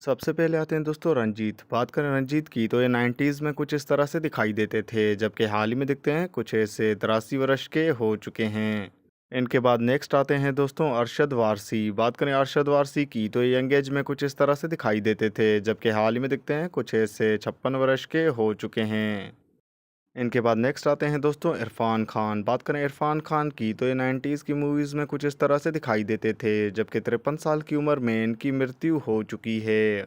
सबसे पहले आते हैं दोस्तों रंजीत। बात करें रंजीत की तो ये 90s में कुछ इस तरह से दिखाई देते थे, जबकि हाल ही में दिखते हैं कुछ ऐसे 83 वर्ष के हो चुके हैं। इनके बाद नेक्स्ट आते हैं दोस्तों अरशद वारसी। बात करें अरशद वारसी की तो ये यंग एज में कुछ इस तरह से दिखाई देते थे, जबकि हाल ही में दिखते हैं कुछ ऐसे 56 वर्ष के हो चुके हैं। इनके बाद नेक्स्ट आते हैं दोस्तों इरफान खान। बात करें इरफान खान की तो ये 90s की मूवीज़ में कुछ इस तरह से दिखाई देते थे, जबकि 53 साल की उम्र में इनकी मृत्यु हो चुकी है।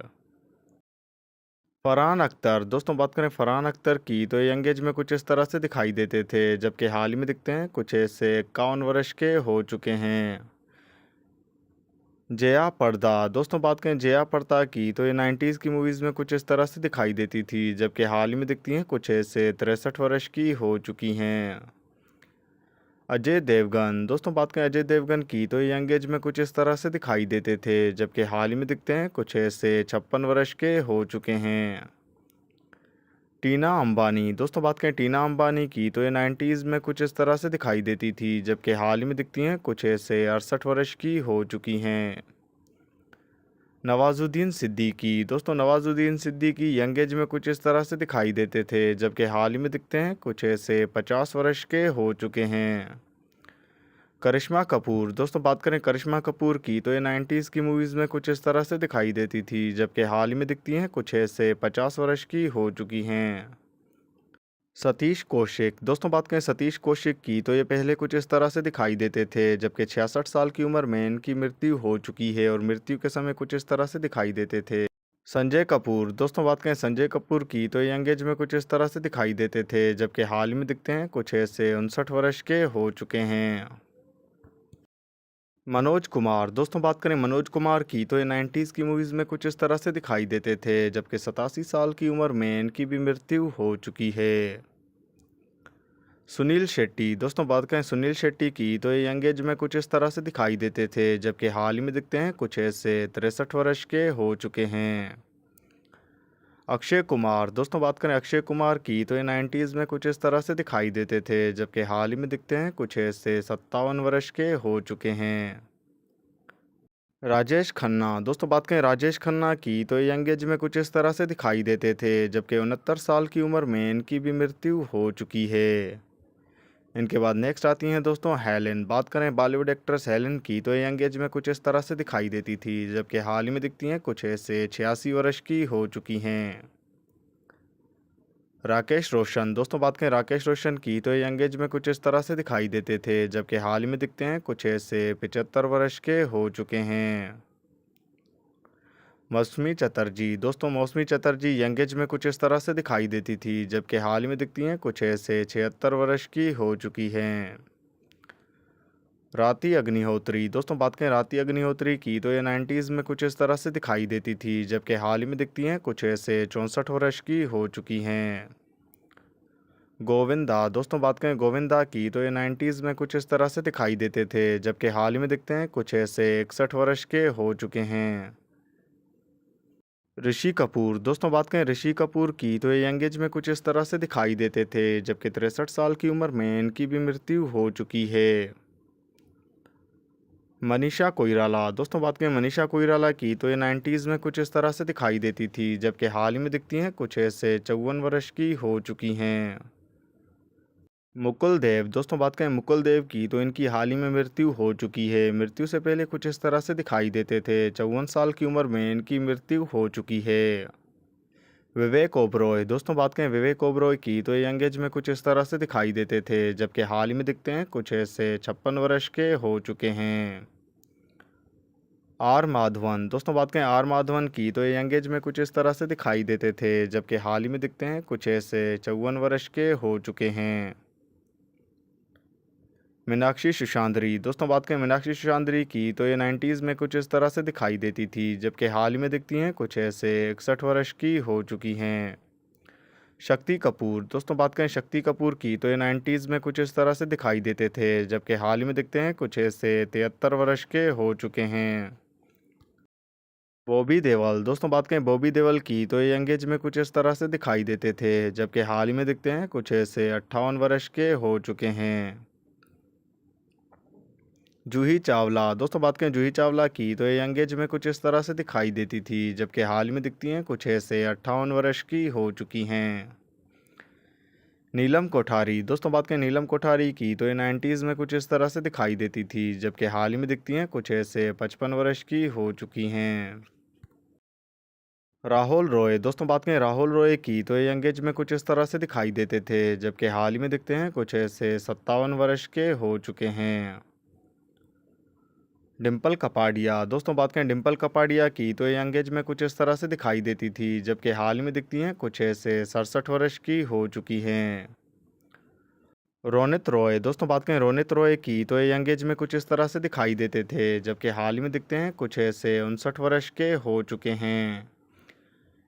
फरहान अख्तर। दोस्तों बात करें फरहान अख्तर की तो ये यंग एज में कुछ इस तरह से दिखाई देते थे, जबकि हाल ही में दिखते हैं कुछ ऐसे 51 वर्ष के हो चुके हैं। जया पर्दा। दोस्तों बात करें जया पर्दा की तो ये 90s की मूवीज़ में कुछ इस तरह से दिखाई देती थी, जबकि हाल ही में दिखती हैं कुछ ऐसे 63 वर्ष की हो चुकी हैं। अजय देवगन। दोस्तों बात करें अजय देवगन की तो ये यंग एज में कुछ इस तरह से दिखाई देते थे, जबकि हाल ही में दिखते हैं कुछ ऐसे 56 वर्ष के हो चुके हैं। टीना अंबानी। दोस्तों बात करें टीना अंबानी की तो ये 90s में कुछ इस तरह से दिखाई देती थी, जबकि हाल ही में दिखती हैं कुछ ऐसे 68 वर्ष की हो चुकी हैं। नवाजुद्दीन सिद्दीकी। दोस्तों नवाजुद्दीन सिद्दीकी यंग एज में कुछ इस तरह से दिखाई देते थे, जबकि हाल ही में दिखते हैं कुछ ऐसे 50 वर्ष के हो चुके हैं। करिश्मा कपूर। दोस्तों बात करें करिश्मा कपूर की तो ये 90s की मूवीज़ में कुछ इस तरह से दिखाई देती थी, जबकि हाल ही में दिखती हैं कुछ ऐसे 50 वर्ष की हो चुकी हैं। सतीश कौशिक। दोस्तों बात करें सतीश कौशिक की तो ये पहले कुछ इस तरह से दिखाई देते थे, जबकि 66 साल की उम्र में इनकी मृत्यु हो चुकी है और मृत्यु के समय कुछ इस तरह से दिखाई देते थे। संजय कपूर। दोस्तों बात करें संजय कपूर की तो ये यंग एज में कुछ इस तरह से दिखाई देते थे, जबकि हाल ही में दिखते हैं कुछ ऐसे 59 वर्ष के हो चुके हैं। मनोज कुमार। दोस्तों बात करें मनोज कुमार की तो ये 90s की मूवीज़ में कुछ इस तरह से दिखाई देते थे, जबकि 87 साल की उम्र में इनकी भी मृत्यु हो चुकी है। सुनील शेट्टी। दोस्तों बात करें सुनील शेट्टी की तो ये यंग एज में कुछ इस तरह से दिखाई देते थे, जबकि हाल ही में दिखते हैं कुछ ऐसे 63 वर्ष के हो चुके हैं। अक्षय कुमार। दोस्तों बात करें अक्षय कुमार की तो ये 90s में कुछ इस तरह से दिखाई देते थे, जबकि हाल ही में दिखते हैं कुछ ऐसे 57 वर्ष के हो चुके हैं। राजेश खन्ना। दोस्तों बात करें राजेश खन्ना की तो ये यंग एज में कुछ इस तरह से दिखाई देते थे, जबकि 69 साल की उम्र में इनकी भी मृत्यु हो चुकी है। इनके बाद नेक्स्ट आती हैं दोस्तों हेलेन। बात करें बॉलीवुड एक्ट्रेस हेलेन की तो ये यंग एज में कुछ इस तरह से दिखाई देती थी, जबकि हाल ही में दिखती हैं कुछ ऐसे 86 वर्ष की हो चुकी हैं। राकेश रोशन। दोस्तों बात करें राकेश रोशन की तो ये यंग एज में कुछ इस तरह से दिखाई देते थे, जबकि हाल ही में दिखते हैं कुछ ऐसे 75 वर्ष के हो चुके हैं। मौसमी चटर्जी। दोस्तों मौसमी चटर्जी यंग एज में कुछ इस तरह से दिखाई देती थी, जबकि हाल ही में दिखती हैं कुछ ऐसे 76 वर्ष की हो चुकी हैं। राती अग्निहोत्री। दोस्तों बात करें राती अग्निहोत्री की तो ये 90s में कुछ इस तरह से दिखाई देती थी, जबकि हाल ही में दिखती हैं कुछ ऐसे 64 वर्ष की हो चुकी हैं। गोविंदा। दोस्तों बात करें गोविंदा की तो ये 90s में कुछ इस तरह से दिखाई देते थे, जबकि हाल ही में दिखते हैं कुछ ऐसे 61 वर्ष के हो चुके हैं। ऋषि कपूर। दोस्तों बात करें ऋषि कपूर की तो ये यंग एज में कुछ इस तरह से दिखाई देते थे, जबकि 63 साल की उम्र में इनकी भी मृत्यु हो चुकी है। मनीषा कोइराला। दोस्तों बात करें मनीषा कोइराला की तो ये 90s में कुछ इस तरह से दिखाई देती थी, जबकि हाल ही में दिखती हैं कुछ ऐसे 54 वर्ष की हो चुकी हैं। मुकुल देव। दोस्तों बात करें मुकुल देव की तो इनकी हाल ही में मृत्यु हो चुकी है। मृत्यु से पहले कुछ इस तरह से दिखाई देते थे, 54 साल की उम्र में इनकी मृत्यु हो चुकी है। विवेक ओबरॉय। दोस्तों बात करें विवेक ओबरॉय की तो ये यंग एज में कुछ इस तरह से दिखाई देते थे, जबकि हाल ही में दिखते हैं कुछ ऐसे 56 वर्ष के हो चुके हैं। आर माधवन। दोस्तों बात करें आर माधवन की तो ये यंग एज में कुछ इस तरह से दिखाई देते थे, जबकि हाल ही में दिखते हैं कुछ ऐसे 54 वर्ष के हो चुके हैं। मीनाक्षी सुशांद्री। दोस्तों बात करें मीनाक्षी सुशांद्री की तो ये 90s में कुछ इस तरह से दिखाई देती थी, जबकि हाल ही में दिखती हैं कुछ ऐसे 61 वर्ष की हो चुकी हैं। शक्ति कपूर। दोस्तों बात करें शक्ति कपूर की तो ये 90s में कुछ इस तरह से दिखाई देते थे, जबकि हाल ही में दिखते हैं कुछ ऐसे 73 वर्ष के हो चुके हैं। बॉबी देओल। दोस्तों बात करें बॉबी देओल की तो ये यंग एज में कुछ इस तरह से दिखाई देते थे, जबकि हाल ही में दिखते हैं कुछ ऐसे 58 वर्ष के हो चुके हैं। जूही चावला, दोस्तों बात करें जूही चावला की तो ये यंग एज में कुछ इस तरह से दिखाई देती थी, जबकि हाल में दिखती हैं कुछ ऐसे 58 वर्ष की हो चुकी हैं। नीलम कोठारी, दोस्तों बात करें नीलम कोठारी की तो ये 90s में कुछ इस तरह से दिखाई देती थी, जबकि हाल ही में दिखती हैं कुछ ऐसे 55 वर्ष की हो चुकी हैं। राहुल रॉय, दोस्तों बात करें राहुल रॉय की तो ये यंग एज में कुछ इस तरह से दिखाई देते थे, जबकि हाल ही में दिखते हैं कुछ ऐसे 57 वर्ष के हो चुके हैं। डिम्पल कपाड़िया, दोस्तों बात करें डिम्पल कपाड़िया की तो ये यंग एज में कुछ इस तरह से दिखाई देती थी, जबकि हाल ही में दिखती हैं कुछ ऐसे 67 वर्ष की हो चुकी हैं। रोनित रॉय, दोस्तों बात करें रोनित रॉय की तो ये यंग एज में कुछ इस तरह से दिखाई देते थे, जबकि हाल ही में दिखते हैं कुछ ऐसे 59 वर्ष के हो चुके हैं।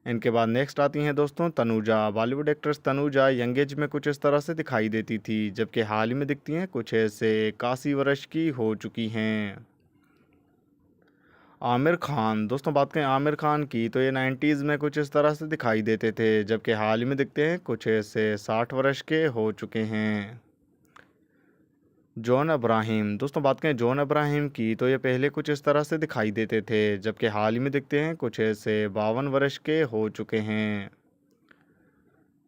इनके बाद नेक्स्ट आती हैं दोस्तों Tanuja. Bollywood actress Tanuja young age में कुछ इस तरह से दिखाई देती थी, जबकि हाल ही में दिखती हैं कुछ ऐसे 81 वर्ष की हो चुकी हैं। आमिर खान, दोस्तों बात करें आमिर खान की तो ये 90s में कुछ इस तरह से दिखाई देते थे, जबकि हाल ही में दिखते हैं कुछ ऐसे 60 वर्ष के हो चुके हैं। जॉन अब्राहिम, दोस्तों बात करें जॉन अब्राहिम की तो ये पहले कुछ इस तरह से दिखाई देते थे, जबकि हाल ही में दिखते हैं कुछ ऐसे 52 वर्ष के हो चुके हैं।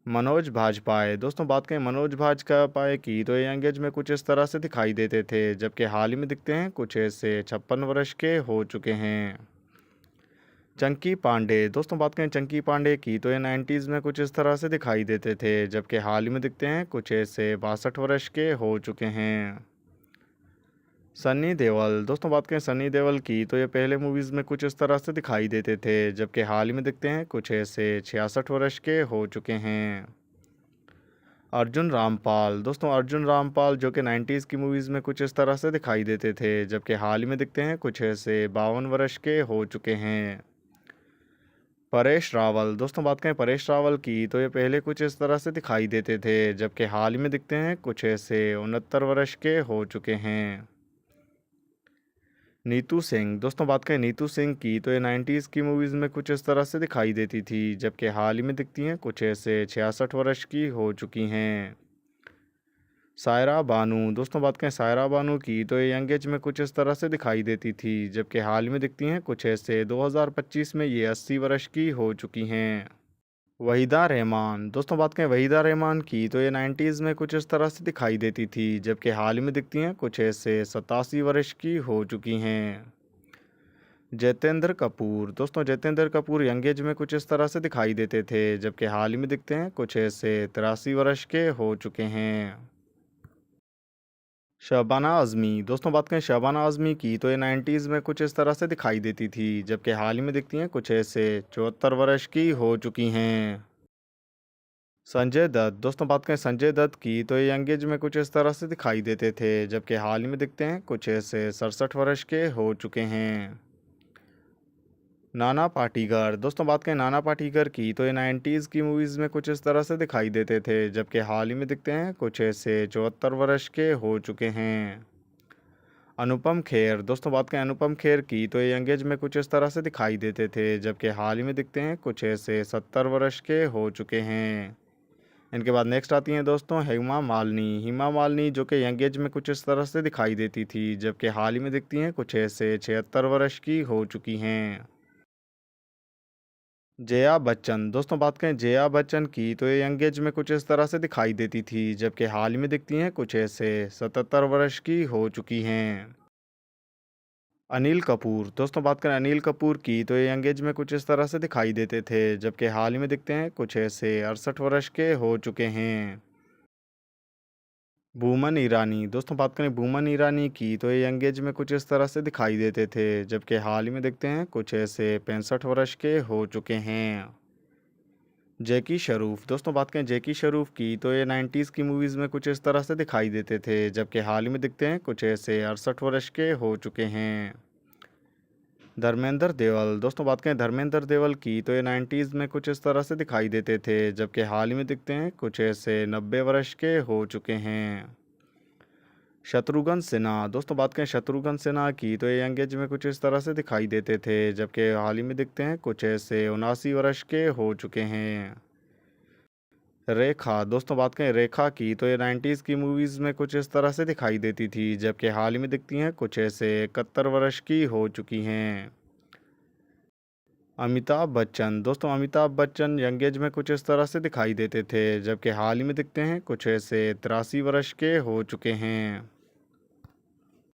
मनोज भाजपाई, दोस्तों बात करें मनोज भाजपाई की तो ये यंग एज में कुछ इस तरह से दिखाई देते थे, जबकि हाल ही में दिखते हैं कुछ ऐसे 56 वर्ष के हो चुके हैं। चंकी पांडे, दोस्तों बात करें चंकी पांडे की तो ये 90s में कुछ इस तरह से दिखाई देते थे, जबकि हाल ही में दिखते हैं कुछ ऐसे 62 वर्ष के हो चुके हैं। सन्नी देओल, दोस्तों बात करें सन्नी देओल की तो ये पहले मूवीज़ में कुछ इस तरह से दिखाई देते थे, जबकि हाल ही में दिखते हैं कुछ ऐसे 66 वर्ष के हो चुके हैं। अर्जुन रामपाल, दोस्तों अर्जुन रामपाल जो कि 90s की मूवीज़ में कुछ इस तरह से दिखाई देते थे, जबकि हाल ही में दिखते हैं कुछ ऐसे 52 वर्ष के हो चुके हैं। परेश रावल, दोस्तों बात करें परेश रावल की तो ये पहले कुछ इस तरह से दिखाई देते थे, जबकि हाल ही में दिखते हैं कुछ ऐसे 69 वर्ष के हो चुके हैं। नीतू सिंह, दोस्तों बात करें नीतू सिंह की तो ये 90s की मूवीज़ में कुछ इस तरह से दिखाई देती थी, जबकि हाल ही में दिखती हैं कुछ ऐसे 66 वर्ष की हो चुकी हैं। सायरा बानू, दोस्तों बात करें सायरा बानू की तो ये यंग एज में कुछ इस तरह से दिखाई देती थी, जबकि हाल ही में दिखती हैं कुछ ऐसे 2025 में ये 80 वर्ष की हो चुकी हैं। वहीदा रहमान, दोस्तों बात करें वहीदा रहमान की तो ये 90s में कुछ इस तरह से दिखाई देती थी, जबकि हाल ही में दिखती हैं कुछ ऐसे 87 वर्ष की हो चुकी हैं। जतेंद्र कपूर, दोस्तों जतेंद्र कपूर यंग एज में कुछ इस तरह से दिखाई देते थे, जबकि हाल ही में दिखते हैं कुछ ऐसे 83 वर्ष के हो चुके हैं। शबाना आज़मी, दोस्तों बात करें शबाना आज़मी की तो ये 90s में कुछ इस तरह से दिखाई देती थी, जबकि हाल ही में दिखती हैं कुछ ऐसे 74 वर्ष की हो चुकी हैं। संजय दत्त, दोस्तों बात करें संजय दत्त की तो ये यंग एज में कुछ इस तरह से दिखाई देते थे, जबकि हाल ही में दिखते हैं कुछ ऐसे 67 वर्ष के हो चुके हैं। नाना पाटेकर, दोस्तों बात करें नाना पाटेकर की तो ये 90s की मूवीज़ में कुछ इस तरह से दिखाई देते थे, जबकि हाल ही में दिखते हैं कुछ ऐसे 74 वर्ष के हो चुके हैं। अनुपम खेर, दोस्तों बात करें अनुपम खेर की तो ये यंग एज में कुछ इस तरह से दिखाई देते थे, जबकि हाल ही में दिखते हैं कुछ ऐसे 70 वर्ष के हो चुके हैं। इनके बाद नेक्स्ट आती हैं दोस्तों हेमा मालिनी जो कि यंग एज में कुछ इस तरह से दिखाई देती थी, जबकि हाल ही में दिखती हैं कुछ ऐसे 76 वर्ष की हो चुकी हैं। जया बच्चन, दोस्तों बात करें जया बच्चन की तो ये यंग एज में कुछ इस तरह से दिखाई देती थी, जबकि हाल ही में दिखती हैं कुछ ऐसे 77 वर्ष की हो चुकी हैं। अनिल कपूर, दोस्तों बात करें अनिल कपूर की तो ये यंग एज में कुछ इस तरह से दिखाई देते थे, जबकि हाल ही में दिखते हैं कुछ ऐसे 68 वर्ष के हो चुके हैं। बूमन ईरानी, दोस्तों बात करें बूमन ईरानी की तो ये यंग एज में कुछ इस तरह से दिखाई देते थे, जबकि हाल ही में दिखते हैं कुछ ऐसे 65 वर्ष के हो चुके हैं। जैकी श्रॉफ, दोस्तों बात करें जैकी श्रॉफ की तो ये 90s की मूवीज़ में कुछ इस तरह से दिखाई देते थे, जबकि हाल ही में दिखते हैं कुछ ऐसे 68 वर्ष के हो चुके हैं। धर्मेंद्र देवल, दोस्तों बात करें धर्मेंद्र देवल की तो ये 90s में कुछ इस तरह से दिखाई देते थे, जबकि हाल ही में दिखते हैं कुछ ऐसे 90 वर्ष के हो चुके हैं। शत्रुघ्न सिन्हा, दोस्तों बात करें शत्रुघ्न सिन्हा की तो ये यंग एज में कुछ इस तरह से दिखाई देते थे, जबकि हाल ही में दिखते हैं कुछ ऐसे 79 वर्ष के हो चुके हैं। रेखा, दोस्तों बात करें रेखा की तो ये 90s की मूवीज़ में कुछ इस तरह से दिखाई देती थी, जबकि हाल ही में दिखती हैं कुछ ऐसे 71 वर्ष की हो चुकी हैं। अमिताभ बच्चन, दोस्तों अमिताभ बच्चन यंग एज में कुछ इस तरह से दिखाई देते थे, जबकि हाल ही में दिखते हैं कुछ ऐसे 83 वर्ष के हो चुके हैं।